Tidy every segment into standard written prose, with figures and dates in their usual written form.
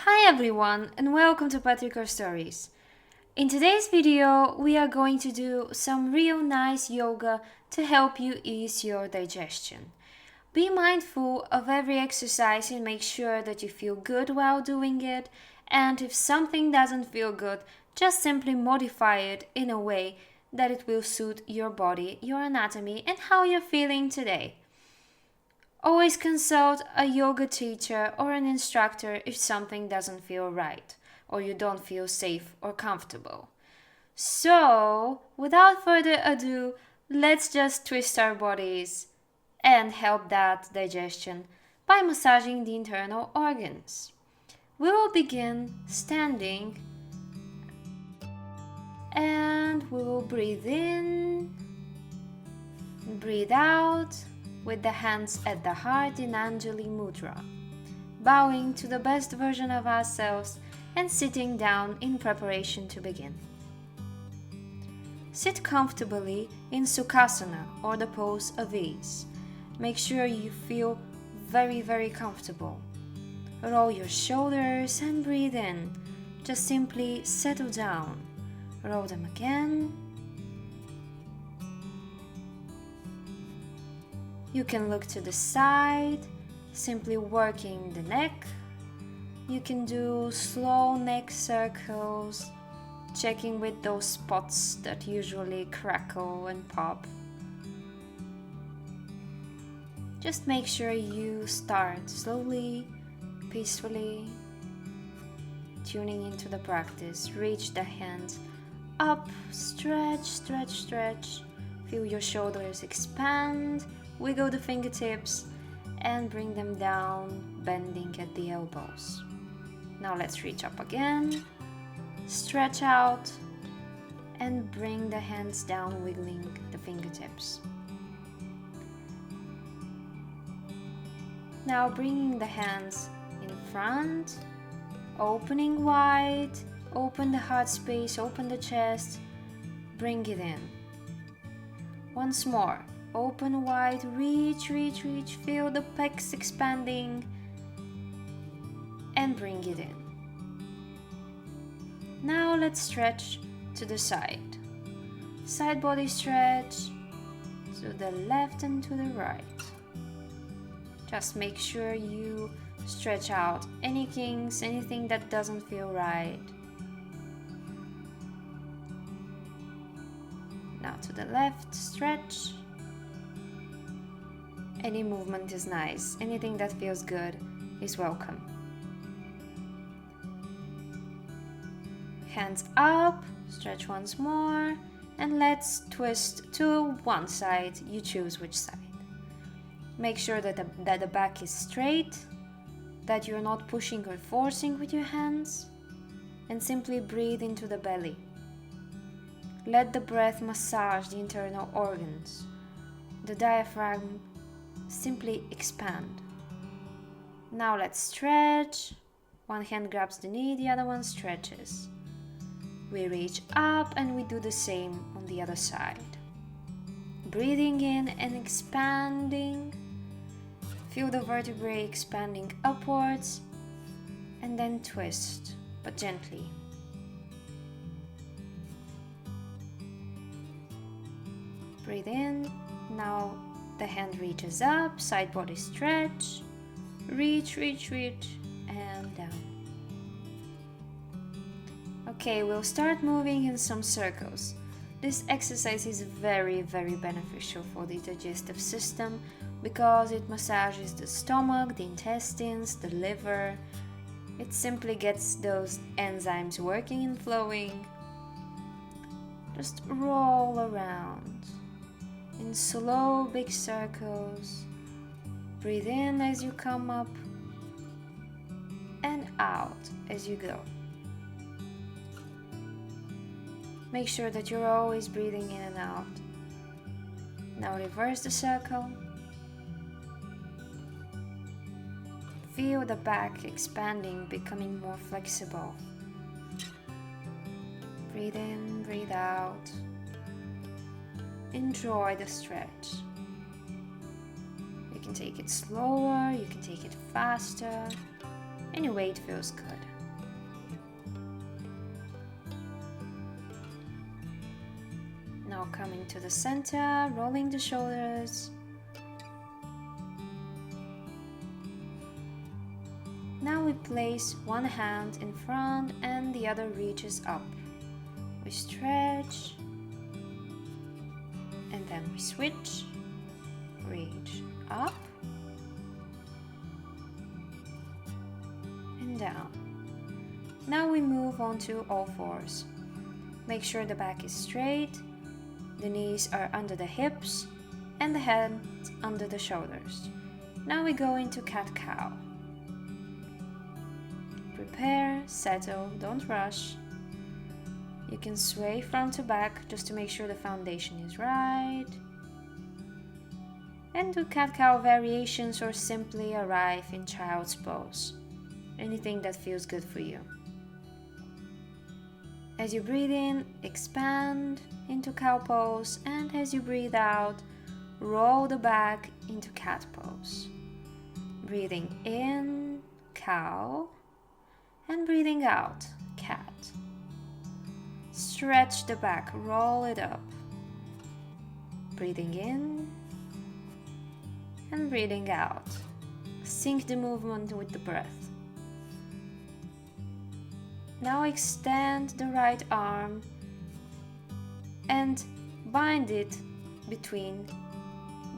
Hi everyone and welcome to Patricker Stories. In today's video, we are going to do some real nice yoga to help you ease your digestion. Be mindful of every exercise and make sure that you feel good while doing it. And if something doesn't feel good, just simply modify it in a way that it will suit your body, your anatomy, and how you're feeling today. Always consult a yoga teacher or an instructor if something doesn't feel right or you don't feel safe or comfortable. So, without further ado, let's just twist our bodies and help that digestion by massaging the internal organs. We will begin standing and we will breathe in, breathe out with the hands at the heart in Anjali Mudra, bowing to the best version of ourselves and sitting down in preparation to begin. Sit comfortably in Sukhasana or the pose of ease. Make sure you feel very comfortable. Roll your shoulders and breathe in. Just simply settle down. Roll them again. You can look to the side, simply working the neck. You can do slow neck circles, checking with those spots that usually crackle and pop. Just make sure you start slowly, peacefully, tuning into the practice. Reach the hands up, stretch. Feel your shoulders expand. Wiggle the fingertips and bring them down, bending at the elbows. Now let's reach up again, stretch out, and bring the hands down, wiggling the fingertips. Now bringing the hands in front, opening wide, open the heart space, open the chest, bring it in. Once more. Open wide, reach, feel the pecs expanding and bring it in. Now let's stretch to the side. Side body stretch to the left and to the right. Just make sure you stretch out any kinks, anything that doesn't feel right. Now to the left, stretch. Any movement is nice. Anything that feels good is welcome. Hands up, stretch once more, and let's twist to one side. You choose which side. Make sure that the back is straight, that you're not pushing or forcing with your hands, and simply breathe into the belly. Let the breath massage the internal organs. The diaphragm simply expand. Now let's stretch. One hand grabs the knee, the other one stretches. We reach up and we do the same on the other side. Breathing in and expanding. Feel the vertebrae expanding upwards and then twist, but gently. Breathe in. Now the hand reaches up, side body stretch, reach, and down. Okay, we'll start moving in some circles. This exercise is very beneficial for the digestive system because it massages the stomach, the intestines, the liver. It simply gets those enzymes working and flowing. Just roll around in slow big circles. Breathe in as you come up and out as you go. Make sure that you're always breathing in and out. Now reverse the circle. Feel the back expanding, becoming more flexible. Breathe in, breathe out. Enjoy the stretch. You can take it slower, you can take it faster. Any way it feels good. Now coming to the center, rolling the shoulders. Now we place one hand in front and the other reaches up. We stretch and then we switch, reach up and down. Now we move on to all fours. Make sure the back is straight, the knees are under the hips and the head under the shoulders. Now we go into cat-cow. Prepare, settle, don't rush. You can sway front to back just to make sure the foundation is right. And do cat-cow variations or simply arrive in child's pose. Anything that feels good for you. As you breathe in, expand into cow pose, and as you breathe out, roll the back into cat pose. Breathing in, cow, and breathing out, cat. Stretch the back, roll it up. Breathing in and breathing out. Sync the movement with the breath. Now extend the right arm and bind it between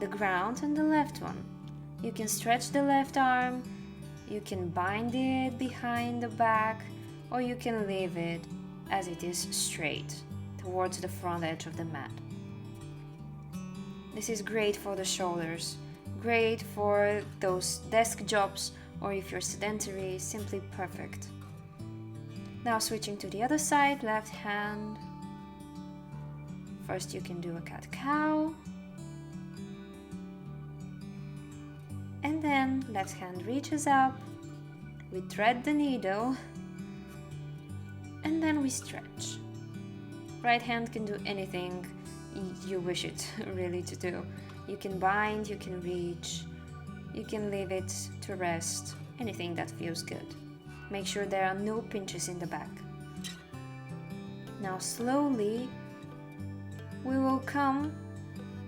the ground and the left one. You can stretch the left arm, you can bind it behind the back, or you can leave it as it is straight towards the front edge of the mat. This is great for the shoulders, great for those desk jobs, or if you're sedentary, simply perfect. Now switching to the other side, left hand. First you can do a cat-cow. And then left hand reaches up, we thread the needle, and then we stretch. Right hand can do anything you wish it really to do. You can bind, you can reach, you can leave it to rest, anything that feels good. Make sure there are no pinches in the back. Now slowly we will come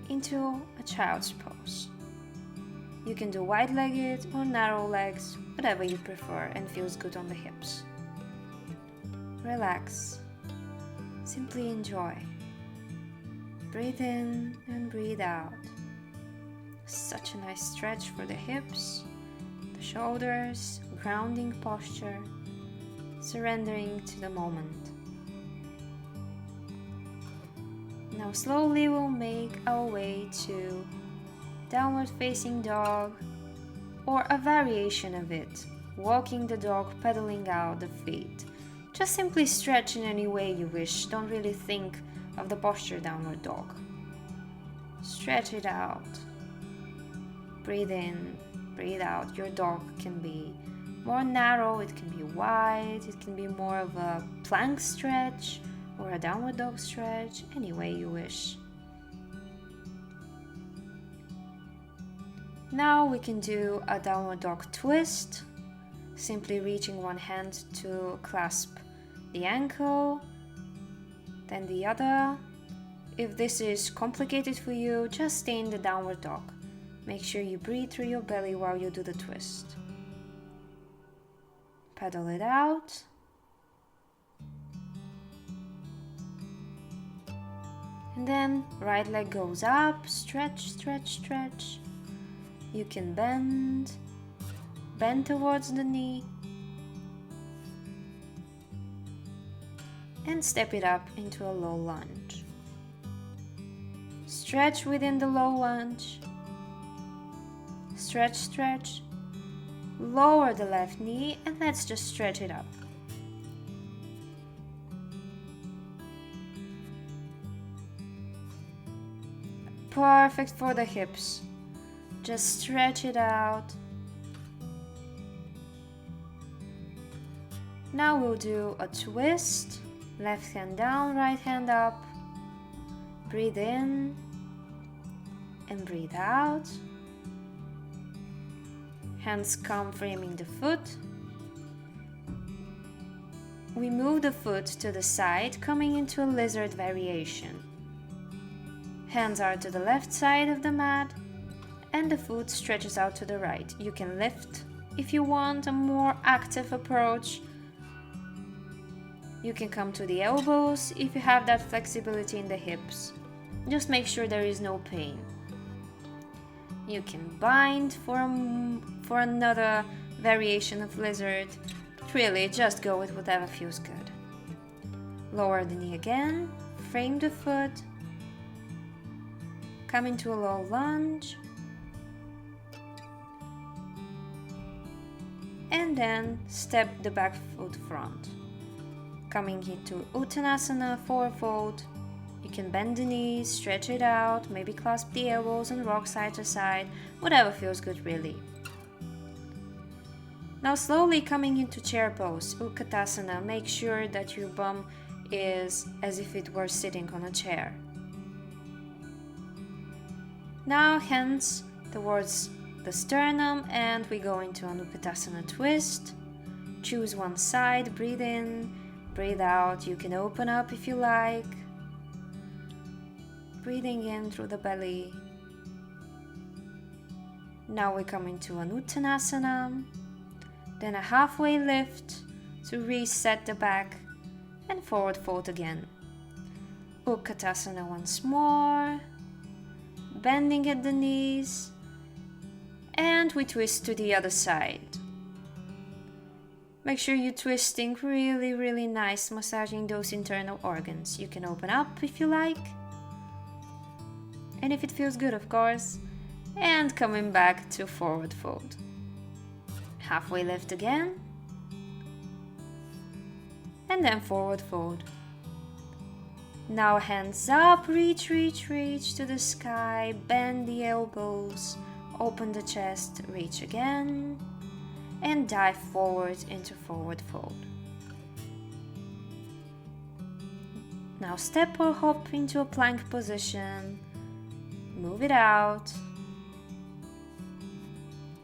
into a child's pose. You can do wide-legged or narrow legs, whatever you prefer and feels good on the hips. Relax. Simply enjoy. Breathe in and breathe out. Such a nice stretch for the hips, the shoulders, grounding posture, surrendering to the moment. Now slowly we'll make our way to downward facing dog, or a variation of it, walking the dog, pedaling out the feet. Just simply stretch in any way you wish. Don't really think of the posture downward dog. Stretch it out. Breathe in, breathe out. Your dog can be more narrow, it can be wide, it can be more of a plank stretch or a downward dog stretch, any way you wish. Now we can do a downward dog twist, simply reaching one hand to clasp the ankle, then the other. If this is complicated for you, just stay in the downward dog. Make sure you breathe through your belly while you do the twist. Pedal it out. And then right leg goes up, stretch, stretch, stretch. You can bend towards the knee, and step it up into a low lunge. Stretch within the low lunge. Stretch, stretch. Lower the left knee and let's just stretch it up. Perfect for the hips. Just stretch it out. Now we'll do a twist. Left hand down, right hand up. Breathe in and breathe out. Hands come framing the foot. We move the foot to the side, coming into a lizard variation. Hands are to the left side of the mat and the foot stretches out to the right. You can lift if you want a more active approach. You can come to the elbows if you have that flexibility in the hips. Just make sure there is no pain. You can bind for another variation of lizard. Really, just go with whatever feels good. Lower the knee again, frame the foot, come into a low lunge, and then step the back foot front. Coming into Uttanasana, forward fold. You can bend the knees, stretch it out, maybe clasp the elbows and rock side to side, whatever feels good really. Now slowly coming into chair pose, Utkatasana. Make sure that your bum is as if it were sitting on a chair. Now hands towards the sternum and we go into an Utkatasana twist. Choose one side, breathe in, breathe out. You can open up if you like. Breathing in through the belly. Now we come into an Uttanasana. Then a halfway lift to reset the back and forward fold again. Utkatasana once more. Bending at the knees. And we twist to the other side. Make sure you're twisting really nice, massaging those internal organs. You can open up if you like. And if it feels good, of course. And coming back to forward fold. Halfway lift again. And then forward fold. Now hands up, reach to the sky. Bend the elbows. Open the chest, reach again. And dive forward into forward fold. Now step or hop into a plank position. Move it out.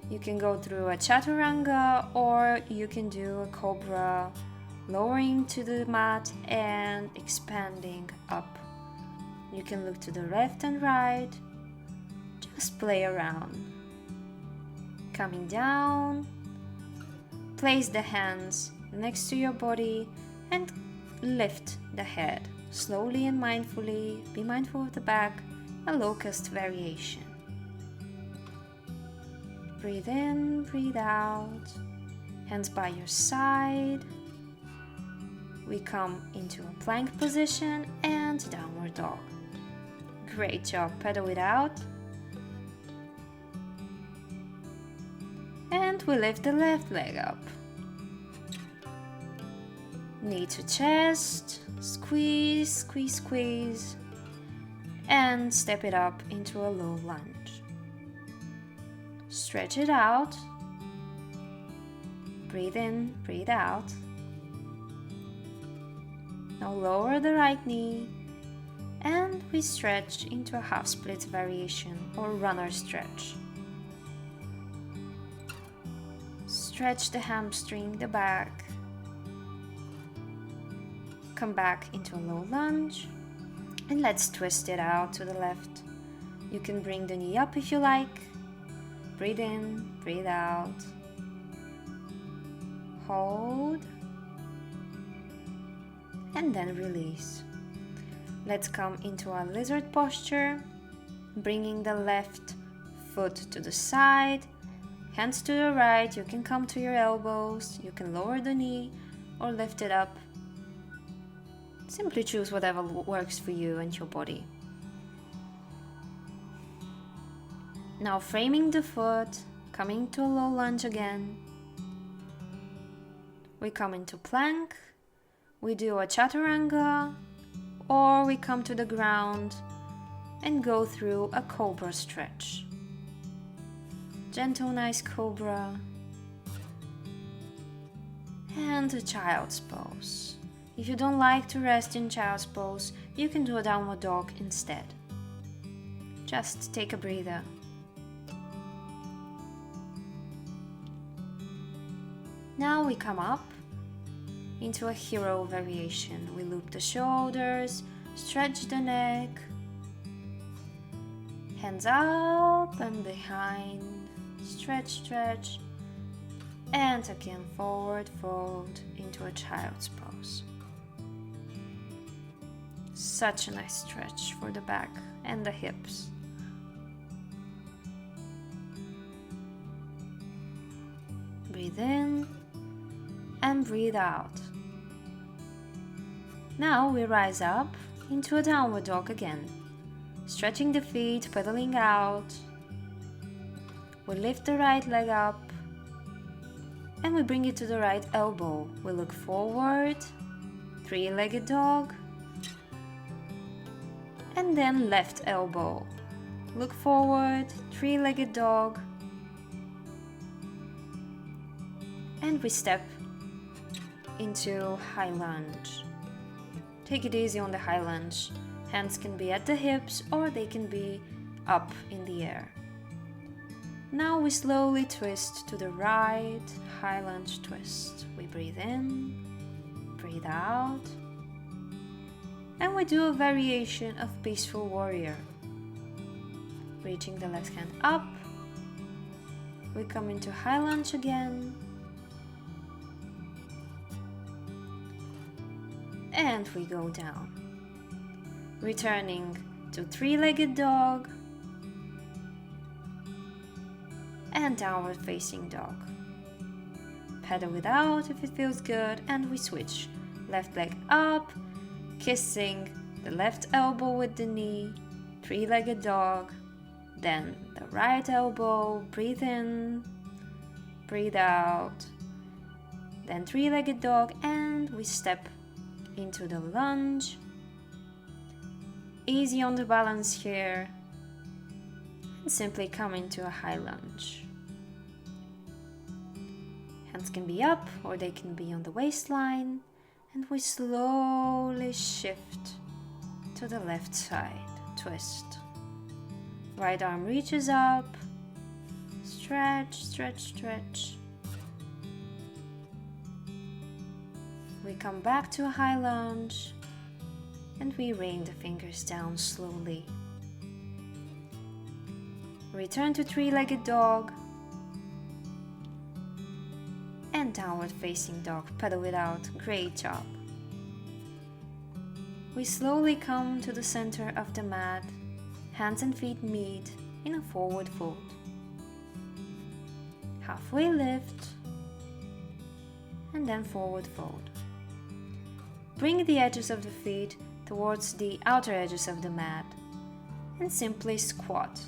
You can go through a chaturanga or you can do a cobra, lowering to the mat and expanding up. You can look to the left and right. Just play around. Coming down. Place the hands next to your body and lift the head. Slowly and mindfully. Be mindful of the back. A locust variation. Breathe in, breathe out. Hands by your side. We come into a plank position and downward dog. Great job. Pedal it out. And we lift the left leg up. Knee to chest. Squeeze, squeeze, squeeze. And step it up into a low lunge. Stretch it out. Breathe in, breathe out. Now lower the right knee and we stretch into a half split variation or runner stretch. Stretch the hamstring, the back. Come back into a low lunge. And let's twist it out to the left. You can bring the knee up if you like. Breathe in, breathe out. Hold. And then release. Let's come into our lizard posture. Bringing the left foot to the side. Hands to the right. You can come to your elbows. You can lower the knee or lift it up. Simply choose whatever works for you and your body. Now framing the foot, coming to a low lunge again. We come into plank, we do a chaturanga, or we come to the ground and go through a cobra stretch. Gentle, nice cobra. And a child's pose. If you don't like to rest in child's pose, you can do a downward dog instead. Just take a breather. Now we come up into a hero variation. We loop the shoulders, stretch the neck, Hands up and behind. Stretch, stretch. And again, forward fold into a child's pose. Such a nice stretch for the back and the hips. Breathe in and breathe out. Now we rise up into a downward dog again. Stretching the feet, pedaling out. We lift the right leg up and we bring it to the right elbow. We look forward, three-legged dog, and then left elbow. Look forward, three-legged dog, and we step into high lunge. Take it easy on the high lunge. Hands can be at the hips or they can be up in the air. Now we slowly twist to the right, high lunge twist. We breathe in, breathe out, and we do a variation of peaceful warrior. Reaching the left hand up, we come into high lunge again, and we go down. Returning to three-legged dog and downward facing dog. Pedal it out if it feels good, and we switch. Left leg up, kissing the left elbow with the knee, three-legged dog, then the right elbow, breathe in, breathe out, then three-legged dog, and we step into the lunge. Easy on the balance here, and simply come into a high lunge. Hands can be up or they can be on the waistline, and we slowly shift to the left side, twist. Right arm reaches up, stretch, stretch, stretch. We come back to a high lunge, and we rain the fingers down slowly. Return to three-legged dog and downward facing dog. Pedal it out. Great job. We slowly come to the center of the mat. Hands and feet meet in a forward fold. Halfway lift and then forward fold. Bring the edges of the feet towards the outer edges of the mat and simply squat.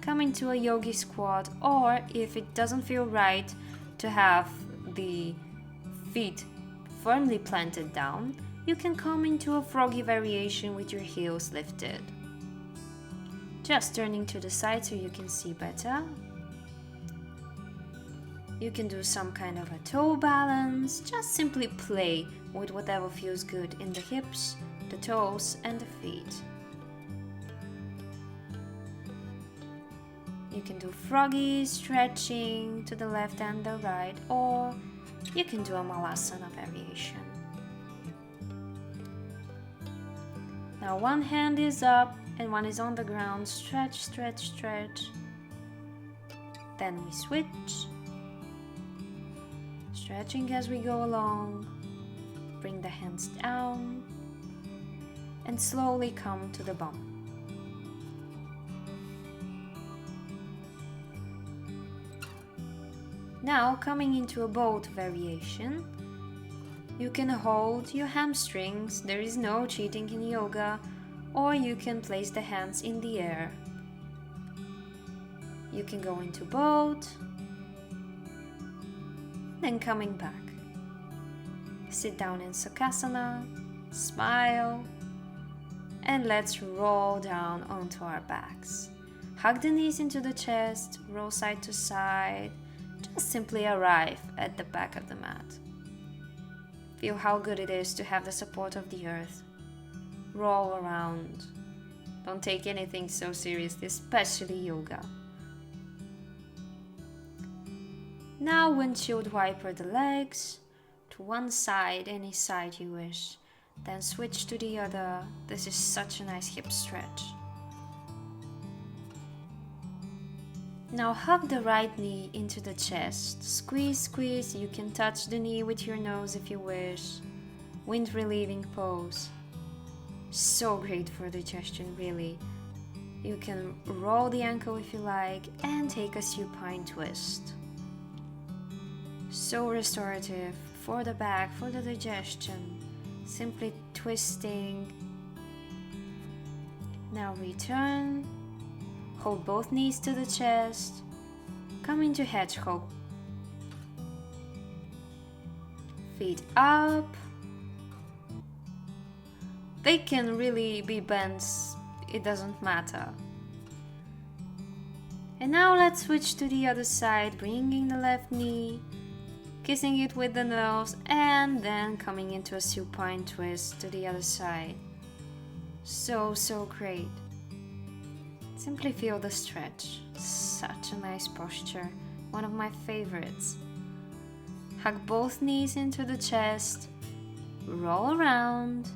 Come into a yogi squat, or if it doesn't feel right to have the feet firmly planted down, you can come into a froggy variation with your heels lifted. Just turning to the side so you can see better. You can do some kind of a toe balance. Just simply play with whatever feels good in the hips, the toes, and the feet. You can do froggy stretching to the left and the right, or you can do a malasana variation. Now one hand is up and one is on the ground. Stretch, stretch, stretch. Then we switch. Stretching as we go along. Bring the hands down and slowly come to the bum. Now coming into a boat variation, you can hold your hamstrings. There is no cheating in yoga, or you can place the hands in the air. You can go into boat, then coming back. Sit down in Sukhasana, smile, and let's roll down onto our backs. Hug the knees into the chest, roll side to side. Just simply arrive at the back of the mat. Feel how good it is to have the support of the earth. Roll around. Don't take anything so seriously, especially yoga. Now windshield wiper the legs to one side, any side you wish. Then switch to the other. This is such a nice hip stretch. Now hug the right knee into the chest. Squeeze, squeeze. You can touch the knee with your nose if you wish. Wind relieving pose. So great for digestion, really. You can roll the ankle if you like and take a supine twist. So restorative for the back, for the digestion. Simply twisting. Now return. Hold both knees to the chest. Come into hedgehog. Feet up. They can really be bent, it doesn't matter. And now let's switch to the other side, bringing the left knee, kissing it with the nose, and then coming into a supine twist to the other side. So great. Simply feel the stretch. Such a nice posture, one of my favorites. Hug both knees into the chest, roll around,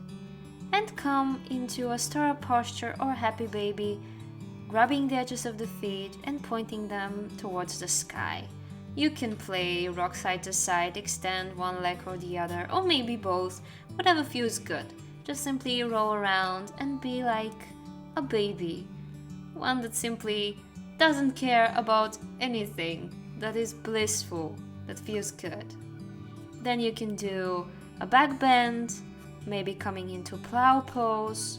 and come into a star posture or happy baby, grabbing the edges of the feet and pointing them towards the sky. You can play rock side to side, extend one leg or the other, or maybe both, whatever feels good. Just simply roll around and be like a baby, one that simply doesn't care about anything, that is blissful, that feels good. Then you can do a back bend, maybe coming into plow pose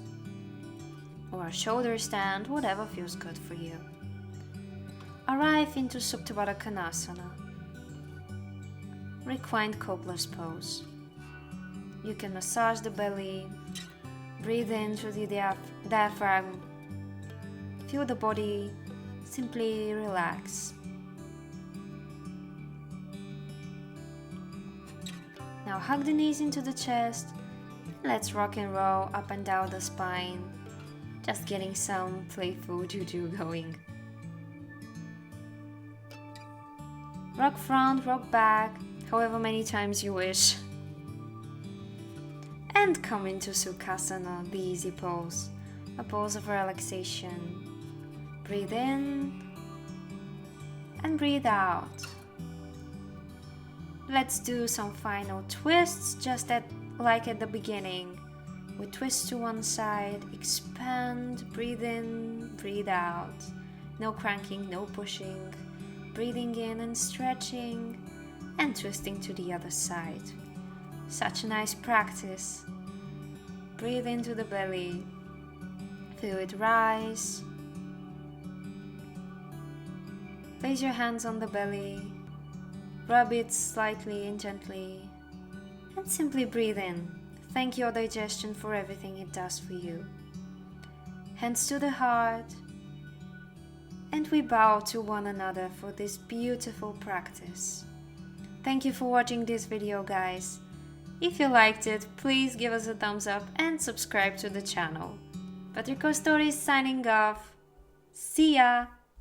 or a shoulder stand, whatever feels good for you. Arrive into Supta Baddha Konasana, reclined cobbler's pose. You can massage the belly, breathe in through the diaphragm, feel the body, simply relax. Now hug the knees into the chest. Let's rock and roll up and down the spine, just getting some playful juju going. Rock front, rock back, however many times you wish. And come into Sukhasana, the easy pose, a pose of relaxation. Breathe in and breathe out. Let's do some final twists, just like at the beginning. We twist to one side, expand, breathe in, breathe out. No cranking, no pushing. Breathing in and stretching, and twisting to the other side. Such a nice practice. Breathe into the belly. Feel it rise. Place your hands on the belly. Rub it slightly and gently. And simply breathe in. Thank your digestion for everything it does for you. Hands to the heart. And we bow to one another for this beautiful practice. Thank you for watching this video, guys. If you liked it, please give us a thumbs up and subscribe to the channel. Patrico Stories signing off. See ya!